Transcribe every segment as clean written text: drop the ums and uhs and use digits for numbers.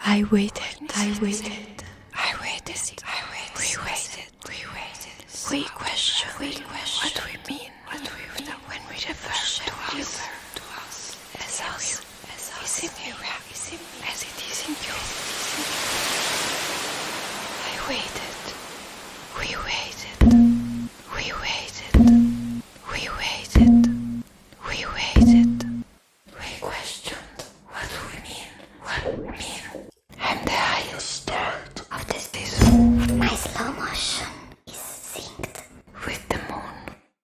I waited. We questioned what we mean when we refer to us as us. Is in you as it is in you. I waited. We waited. We questioned what we mean. I'm the highest of this season. My slow motion is synced With the moon,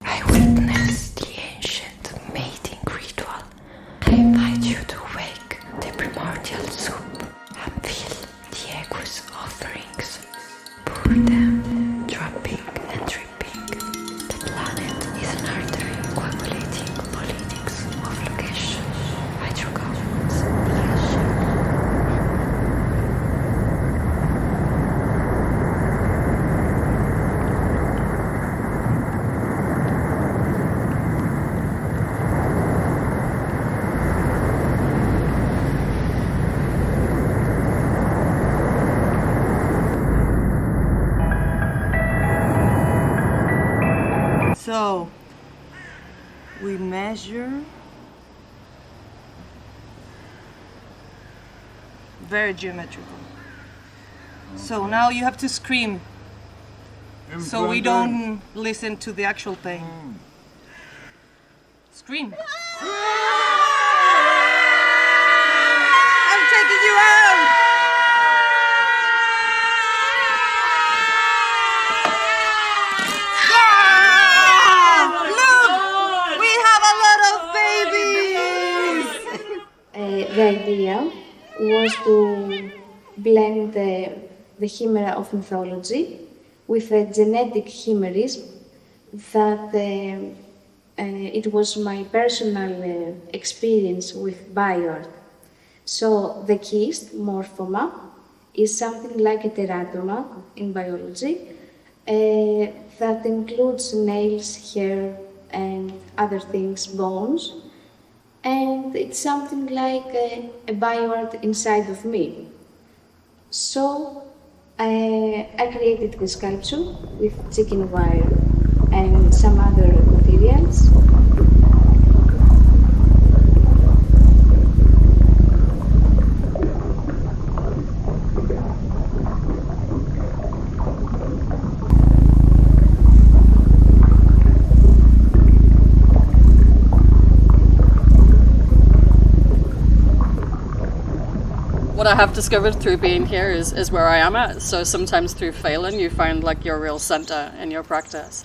I witnessed the ancient mating ritual. I invite you to wake the primordial soup and feel the aqueous offerings. Pour them, dropping and dripping. The planet is an artery coagulating politics of location, hydrocarbons, So, we measure very geometrical. So now you have to scream so we don't listen to the actual pain. Scream. I'm taking you out! The idea was to blend the chimera of mythology with a genetic chimerism that it was my personal experience with Bioart. So the cyst, morphoma, is something like a teratoma in biology that includes nails, hair, and other things, bones. And it's something like a Bioart inside of me. So I created the sculpture with chicken wire and some other materials. What I have discovered through being here is where I am at. So sometimes through failing, you find like your real center in your practice.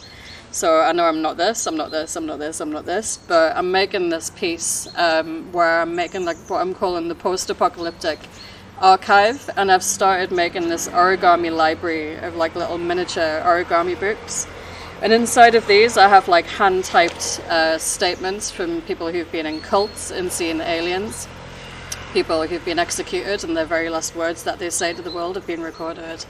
So I know I'm not this, I'm not this, I'm not this, I'm not this, but I'm making this piece where I'm making like what I'm calling the post-apocalyptic archive, and I've started making this origami library of like little miniature origami books. And inside of these, I have like hand-typed statements from people who've been in cults and seen aliens. People who've been executed and their very last words that they say to the world have been recorded.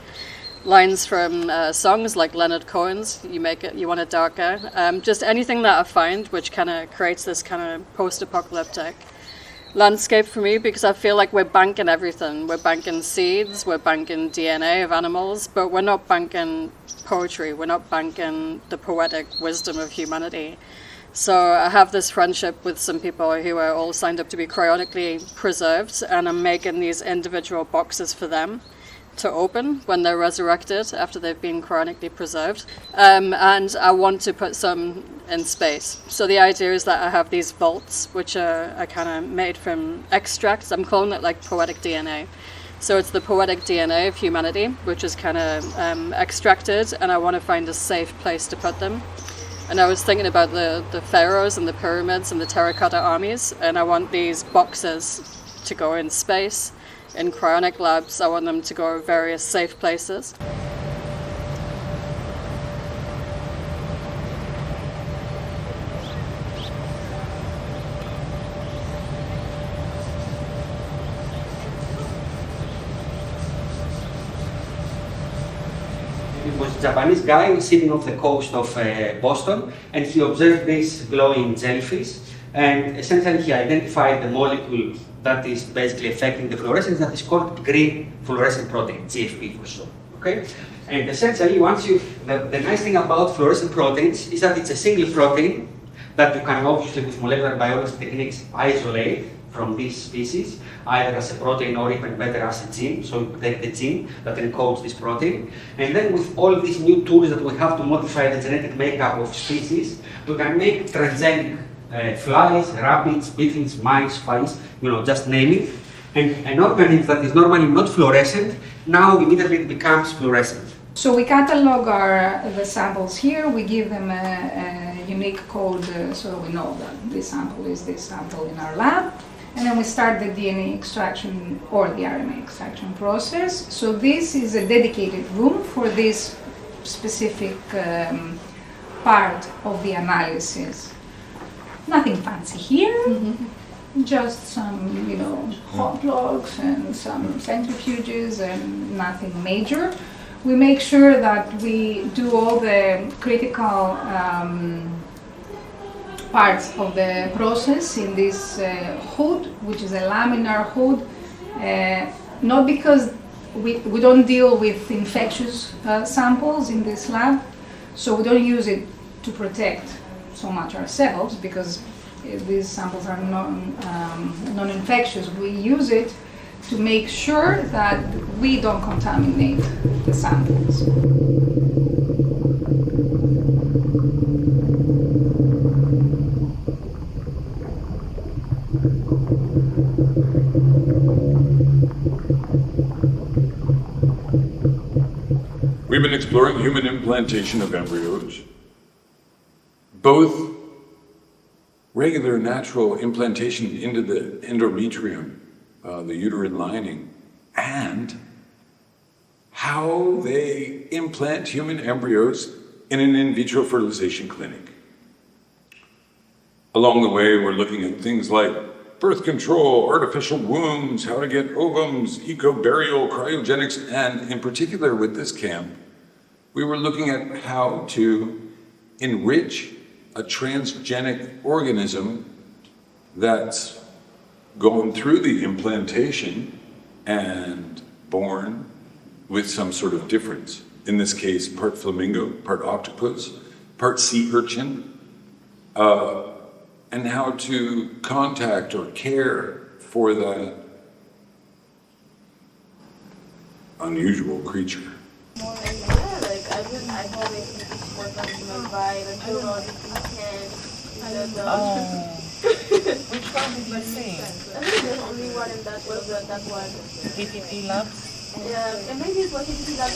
Lines from songs like Leonard Cohen's You Make It, You Want It Darker. Just anything that I find which kind of creates this kind of post-apocalyptic landscape for me, because I feel like we're banking everything. We're banking seeds, we're banking DNA of animals, but we're not banking poetry, we're not banking the poetic wisdom of humanity. So I have this friendship with some people who are all signed up to be cryonically preserved, and I'm making these individual boxes for them to open when they're resurrected after they've been cryonically preserved. And I want to put some in space. So the idea is that I have these vaults, which are kind of made from extracts. I'm calling it like poetic DNA. So it's the poetic DNA of humanity, which is kind of extracted, and I want to find a safe place to put them. And I was thinking about the pharaohs and the pyramids and the terracotta armies, and I want these boxes to go in space, in cryonic labs. I want them to go various safe places. It was a Japanese guy sitting off the coast of Boston, and he observed this glowing jellyfish, and essentially he identified the molecule that is basically affecting the fluorescence that is called green fluorescent protein, GFP for short. Okay? And essentially, the nice thing about fluorescent proteins is that it's a single protein that you can obviously with molecular biology techniques isolate from this species, either as a protein or even better as a gene. So you take the gene that encodes this protein. And then with all these new tools that we have to modify the genetic makeup of species, we can make transgenic flies, rabbits, beetles, mice, flies, just name it. And an organism that is normally not fluorescent, now immediately it becomes fluorescent. So we catalog the samples here, we give them a unique code so we know that this sample is this sample in our lab. And then we start the DNA extraction or the RNA extraction process. So this is a dedicated room for this specific part of the analysis. Nothing fancy here, just some, hot blocks and some centrifuges and nothing major. We make sure that we do all the critical parts of the process in this hood, which is a laminar hood, not because we don't deal with infectious samples in this lab, so we don't use it to protect so much ourselves because these samples are non-infectious. We use it to make sure that we don't contaminate the samples. We've been exploring human implantation of embryos, both regular natural implantation into the endometrium, the uterine lining, and how they implant human embryos in an in vitro fertilization clinic. Along the way, we're looking at things like birth control, artificial wombs, how to get ovums, eco-burial, cryogenics, and in particular with this camp, we were looking at how to enrich a transgenic organism that's going through the implantation and born with some sort of difference. In this case, part flamingo, part octopus, part sea urchin, and how to contact or care for that unusual creature. Which one did you see? The only one, and that was that one. TTTlabs? Yeah, and maybe it was TTTlabs.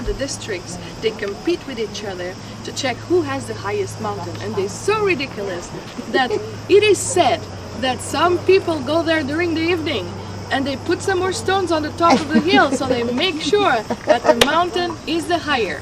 The districts, they compete with each other to check who has the highest mountain, and they're so ridiculous that it is said that some people go there during the evening and they put some more stones on the top of the hill so they make sure that the mountain is the higher.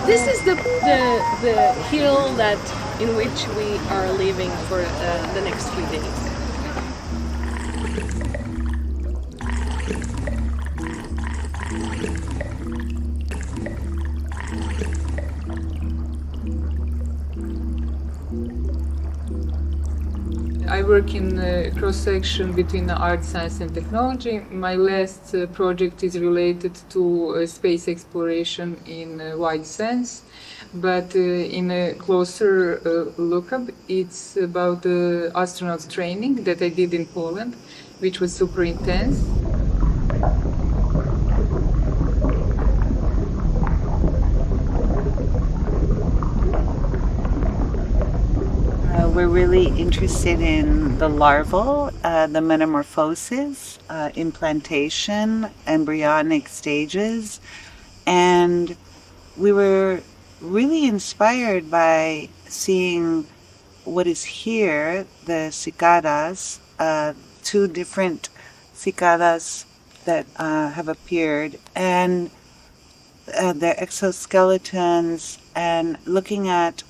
This is the hill in which we are living for the next few days. I work in a cross-section between art, science and technology. My last project is related to space exploration in a wide sense. but in a closer lookup, it's about the astronauts training that I did in Poland, which was super intense. We're really interested in the larval, the metamorphosis, implantation, embryonic stages, and we were really inspired by seeing what is here, the cicadas, two different cicadas that have appeared, and their exoskeletons, and looking at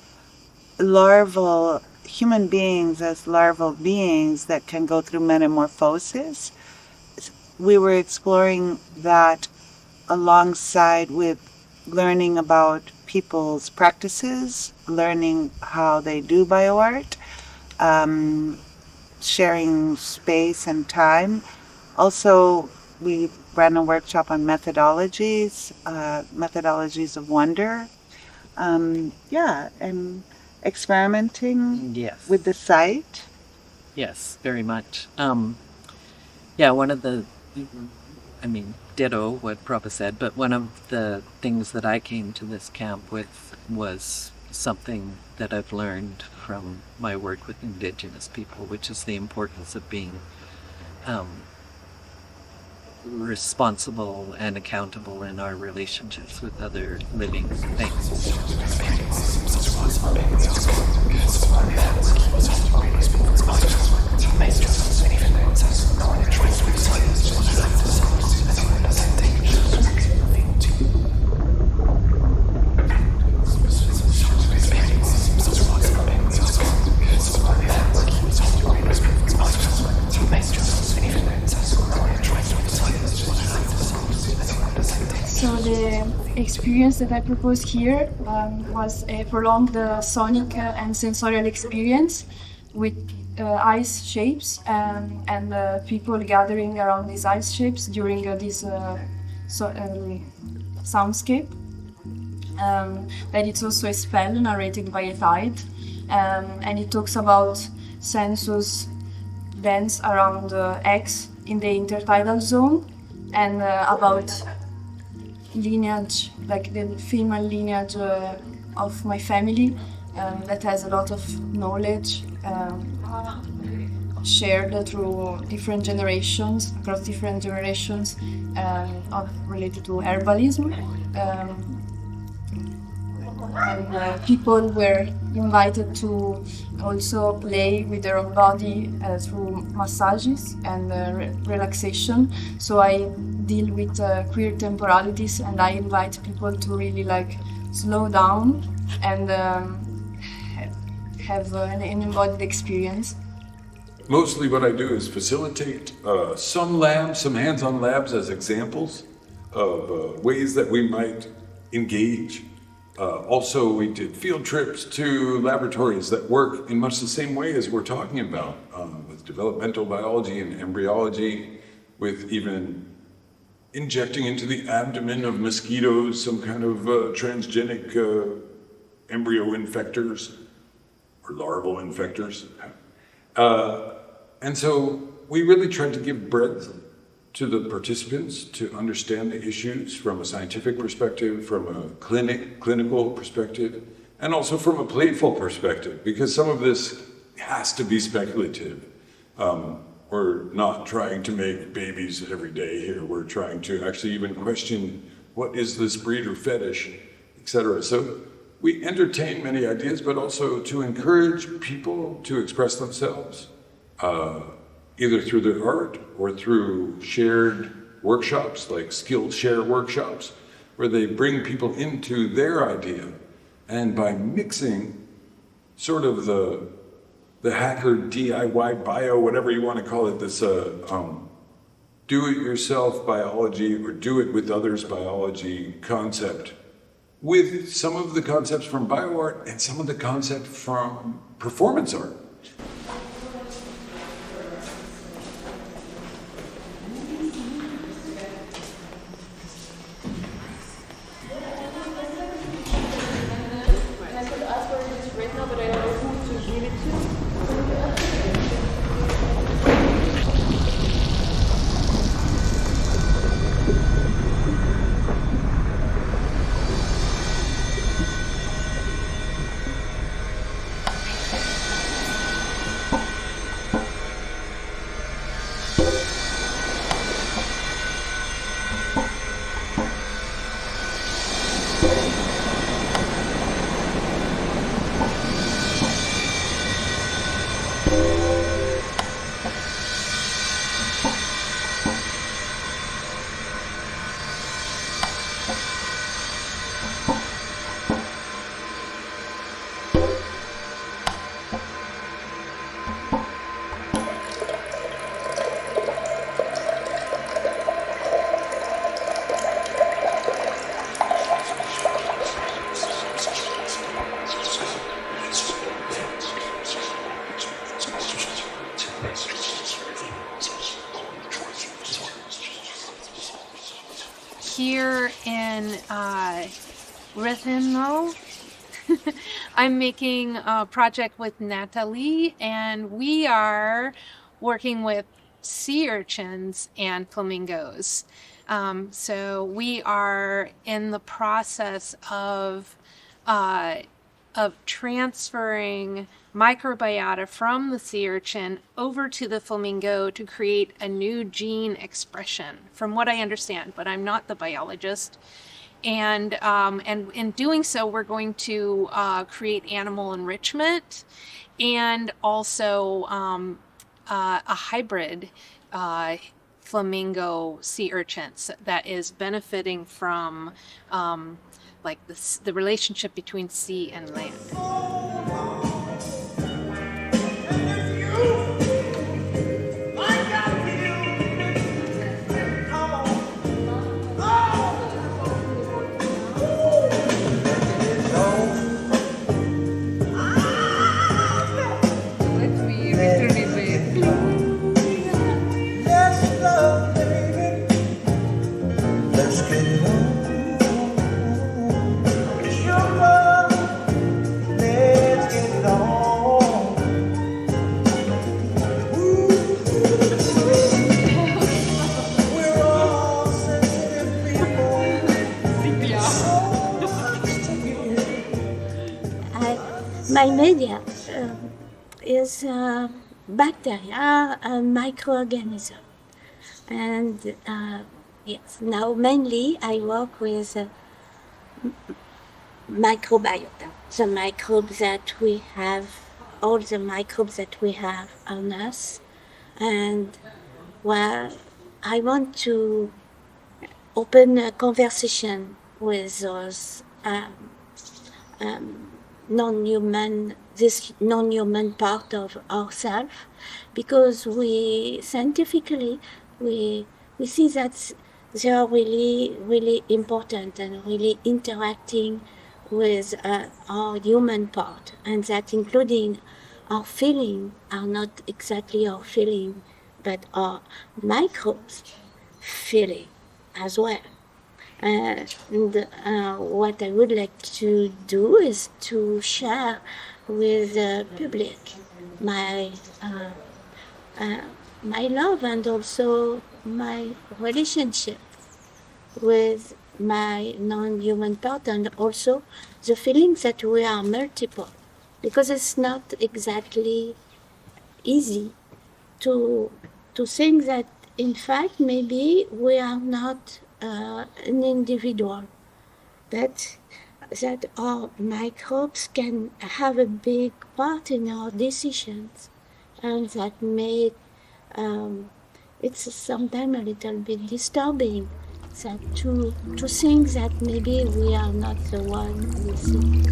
larval human beings as larval beings that can go through metamorphosis. We were exploring that alongside with learning about people's practices, learning how they do bioart, sharing space and time. Also, we ran a workshop on methodologies of wonder. And experimenting with the site. Yes, very much. One of the, ditto what Praba said, but one of the things that I came to this camp with was something that I've learned from my work with Indigenous people, which is the importance of being responsible and accountable in our relationships with other living things. So the experience that I proposed here was a prolonged sonic and sensorial experience with ice shapes and people gathering around these ice shapes during this soundscape. That it's also a spell narrated by a tide, and it talks about census dance around X in the intertidal zone, and about lineage, like the female lineage of my family, that has a lot of knowledge shared through different generations, across different generations, related to herbalism. And people were invited to also play with their own body through massages and relaxation. So I deal with queer temporalities, and I invite people to really slow down and have an embodied experience. Mostly what I do is facilitate some labs, some hands-on labs as examples of ways that we might engage. Also, we did field trips to laboratories that work in much the same way as we're talking about, with developmental biology and embryology, with even injecting into the abdomen of mosquitoes some kind of transgenic embryo infectors or larval infectors. And so we really tried to give breadth to the participants to understand the issues from a scientific perspective, from a clinical perspective, and also from a playful perspective, because some of this has to be speculative. We're not trying to make babies every day here. We're trying to actually even question what is this breed or fetish, etc. So we entertain many ideas, but also to encourage people to express themselves, either through their art or through shared workshops, like Skillshare workshops, where they bring people into their idea. And by mixing sort of the hacker DIY bio, whatever you want to call it, this do-it-yourself biology or do-it-with-others biology concept, with some of the concepts from Bioart and some of the concepts from performance art. here in Rethymno. I'm making a project with Nathalie, and we are working with sea urchins and flamingos. So we are in the process of transferring microbiota from the sea urchin over to the flamingo to create a new gene expression, from what I understand, but I'm not the biologist. And in doing so, we're going to create animal enrichment and also a hybrid flamingo sea urchins that is benefiting from like the relationship between sea and land. My media is bacteria, a microorganism. And yes, now mainly I work with microbiota, the microbes that we have, all the microbes that we have on us. And well, I want to open a conversation with those this non-human part of ourselves, because we scientifically we see that they are really, really important and really interacting with our human part, and that including our feeling are not exactly our feeling, but our microbes feeling as well. And what I would like to do is to share with the public my love and also my relationship with my non-human part, and also the feelings that we are multiple, because it's not exactly easy to think that in fact maybe we are not an individual, but that our microbes can have a big part in our decisions, and that make it's sometimes a little bit disturbing that to think that maybe we are not the one we think.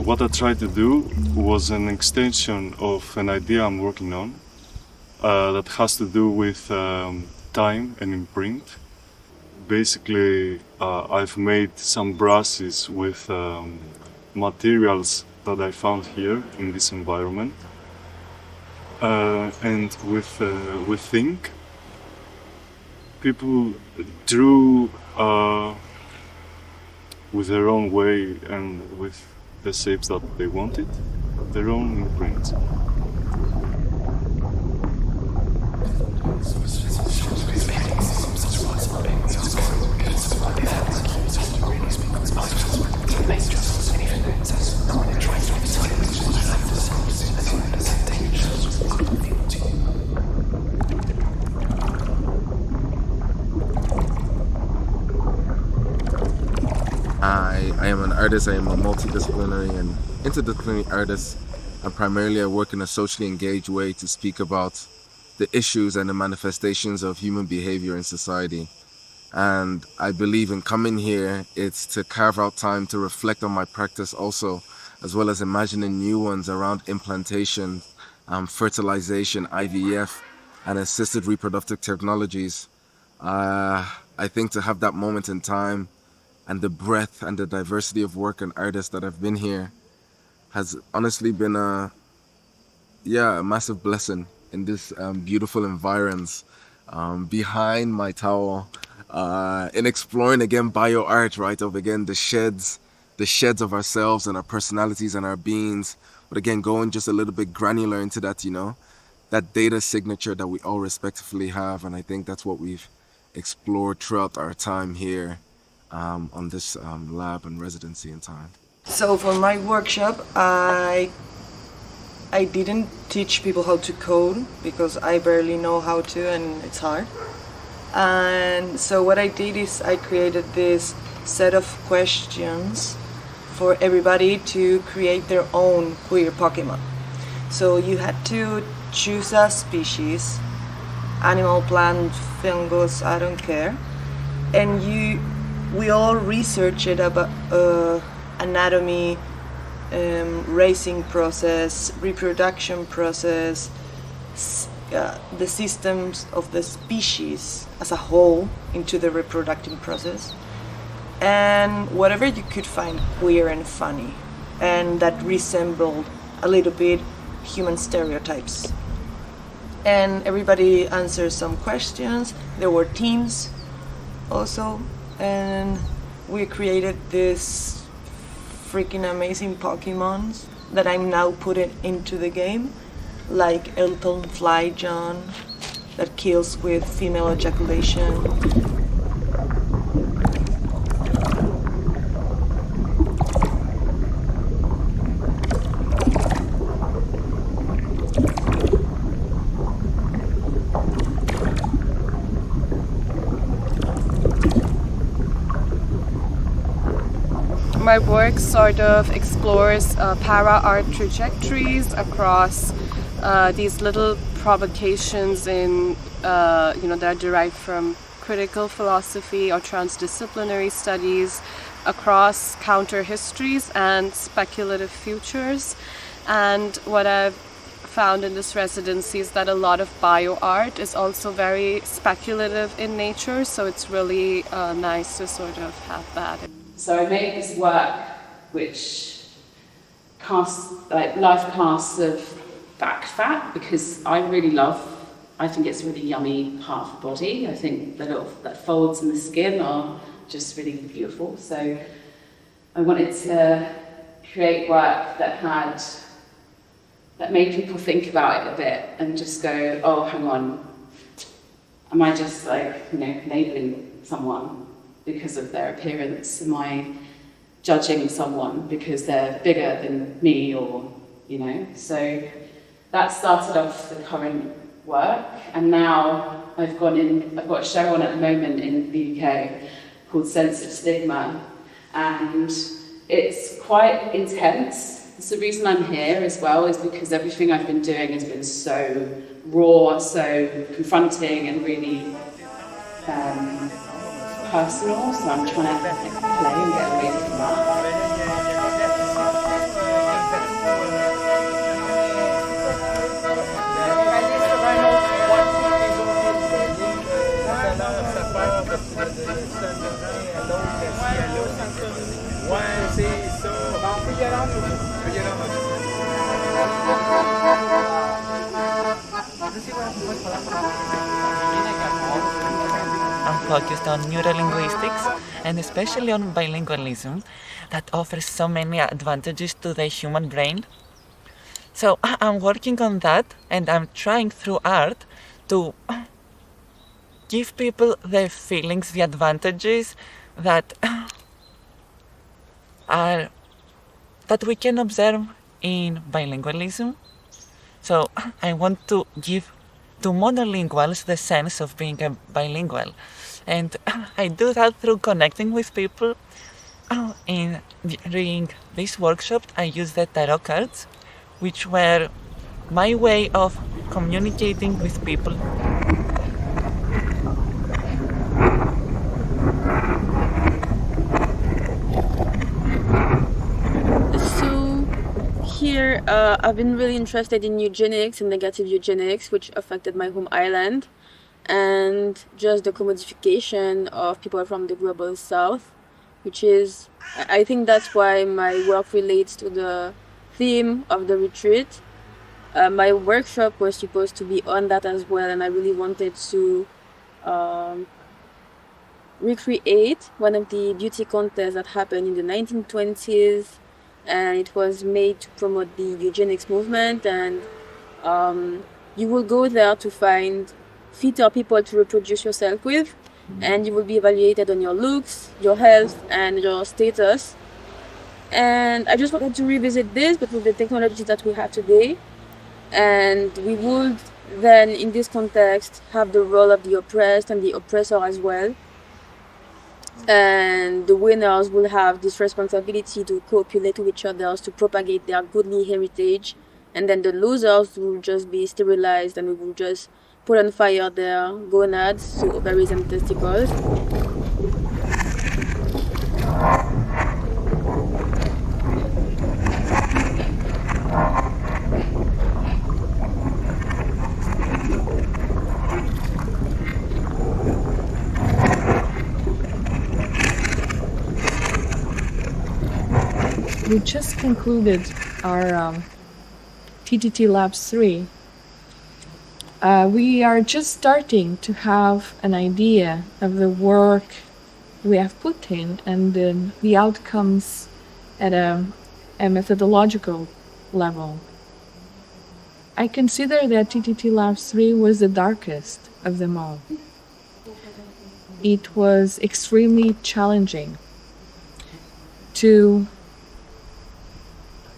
What I tried to do was an extension of an idea I'm working on that has to do with time and imprint. Basically, I've made some brushes with materials that I found here in this environment, and with ink. People drew with their own way and with the shapes that they wanted, their own imprint. I am an artist. I am a multidisciplinary and interdisciplinary artist, and primarily I work in a socially engaged way to speak about the issues and the manifestations of human behavior in society. And I believe in coming here, it's to carve out time to reflect on my practice also as well as imagining new ones around implantation, fertilization, IVF, and assisted reproductive technologies. I think to have that moment in time and the breadth and the diversity of work and artists that have been here has honestly been a massive blessing in this beautiful environs. Behind my towel, in exploring again Bioart, right, of again the sheds of ourselves and our personalities and our beings, but again going just a little bit granular into that, that data signature that we all respectively have. And I think that's what we've explored throughout our time here on this lab and residency in time. So for my workshop, I didn't teach people how to code because I barely know how to and it's hard. And so what I did is I created this set of questions for everybody to create their own queer Pokemon. So you had to choose a species, animal, plant, fungus, I don't care. And we all researched about anatomy, raising process, reproduction process, the systems of the species as a whole into the reproductive process, and whatever you could find queer and funny and that resembled a little bit human stereotypes. And everybody answered some questions. There were teams also, and we created this freaking amazing Pokemons that I'm now putting into the game, like Elton Fly John that kills with female ejaculation. My work sort of explores para-art trajectories across these little provocations in, that are derived from critical philosophy or transdisciplinary studies across counter histories and speculative futures. And what I've found in this residency is that a lot of bioart is also very speculative in nature, so it's really nice to sort of have that. So I made this work which casts, like live casts of back fat, because I think it's a really yummy part of the body. I think the little that folds in the skin are just really beautiful. So I wanted to create work that made people think about it a bit and just go, oh, hang on, am I just labeling someone because of their appearance? Am I judging someone because they're bigger than me, or, So that started off the current work, and now I've got a show on at the moment in the UK called Sense of Stigma, and it's quite intense. So the reason I'm here as well is because everything I've been doing has been so raw, so confronting, and really personal, so I'm trying to play and get away from that. I'm focused on neurolinguistics and especially on bilingualism that offers so many advantages to the human brain. So I'm working on that, and I'm trying through art to give people the feelings, the advantages that we can observe in bilingualism. So I want to give to monolinguals the sense of being a bilingual, and I do that through connecting with people. During this workshop I used the tarot cards, which were my way of communicating with people. So here. I've been really interested in eugenics and negative eugenics, which affected my home island, and just the commodification of people from the global south, which is, I think that's why my work relates to the theme of the retreat. My workshop was supposed to be on that as well, and I really wanted to recreate one of the beauty contests that happened in the 1920s, and it was made to promote the eugenics movement. And you will go there to find fitter people to reproduce yourself with, and you will be evaluated on your looks, your health, and your status. And I just wanted to revisit this, but with the technology that we have today. And we would then, in this context, have the role of the oppressed and the oppressor as well. And the winners will have this responsibility to copulate with each other, to propagate their goodly heritage. And then the losers will just be sterilized, and we will just put on fire their gonads, so ovaries and testicles. We just concluded our TTTlabs 3. We are just starting to have an idea of the work we have put in and the outcomes at a methodological level. I consider that TTTlabs 3 was the darkest of them all. It was extremely challenging to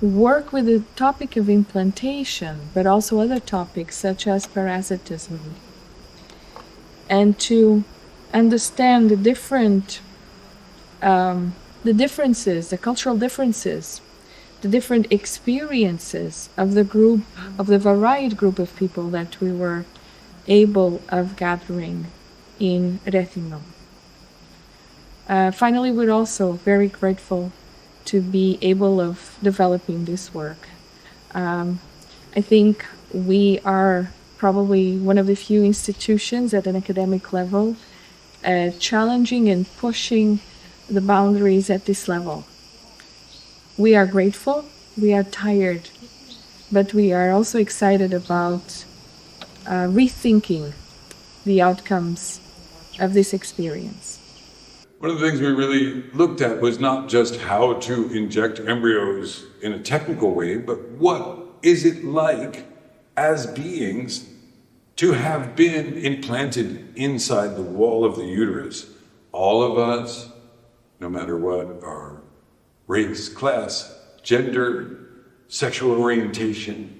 work with the topic of implantation, but also other topics such as parasitism, and to understand the differences, the cultural differences, the different experiences of the group, of the varied group of people that we were able of gathering in Rethymno. Finally, we're also very grateful to be able of developing this work. I think we are probably one of the few institutions at an academic level challenging and pushing the boundaries at this level. We are grateful, we are tired, but we are also excited about rethinking the outcomes of this experience. One of the things we really looked at was not just how to inject embryos in a technical way, but what is it like as beings to have been implanted inside the wall of the uterus. All of us, no matter what our race, class, gender, sexual orientation,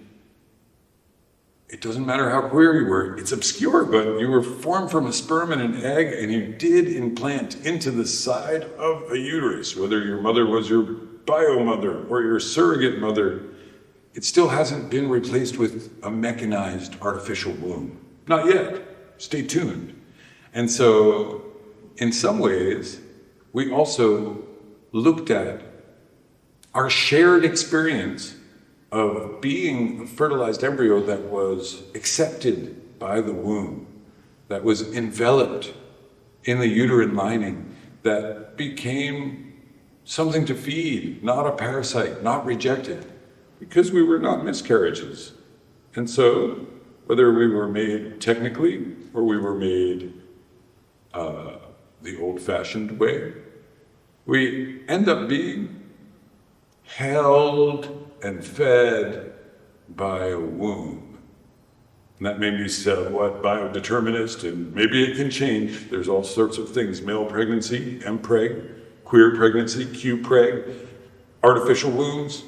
it doesn't matter how queer you were, it's obscure, but you were formed from a sperm and an egg, and you did implant into the side of a uterus, whether your mother was your bio-mother or your surrogate mother. It still hasn't been replaced with a mechanized artificial womb. Not yet. Stay tuned. And so, in some ways, we also looked at our shared experience of being a fertilized embryo that was accepted by the womb, that was enveloped in the uterine lining, that became something to feed, not a parasite, not rejected, because we were not miscarriages. And so, whether we were made technically or we were made the old-fashioned way, we end up being held and fed by a womb. And that made me somewhat biodeterminist, and maybe it can change. There's all sorts of things: male pregnancy, MPreg, queer pregnancy, QPreg, artificial wombs,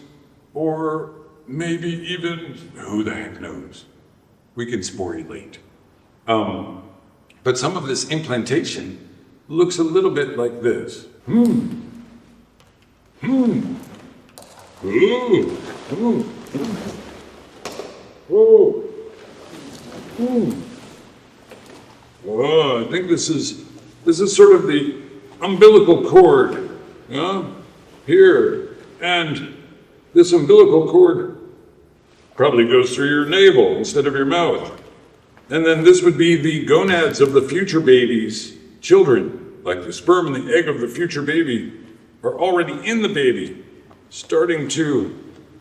or maybe even, who the heck knows? We can sporulate. But some of this implantation looks a little bit like this. Oh, I think this is sort of the umbilical cord, here, and this umbilical cord Probably goes through your navel instead of your mouth. And then this would be the gonads of the future babies. Children, like the sperm and the egg of the future baby, are already in the baby, starting to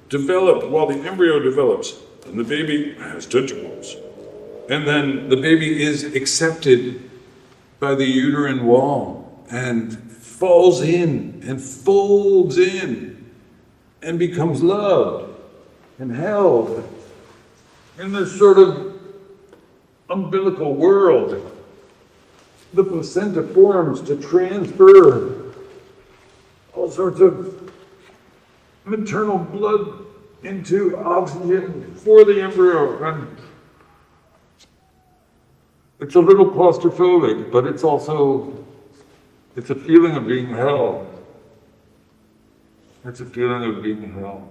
develop while the embryo develops. And the baby has tentacles. And then the baby is accepted by the uterine wall and falls in and folds in and becomes loved and held in this sort of umbilical world. The placenta forms to transfer all sorts of maternal blood into oxygen for the embryo. And it's a little claustrophobic, but it's a feeling of being held. It's a feeling of being held.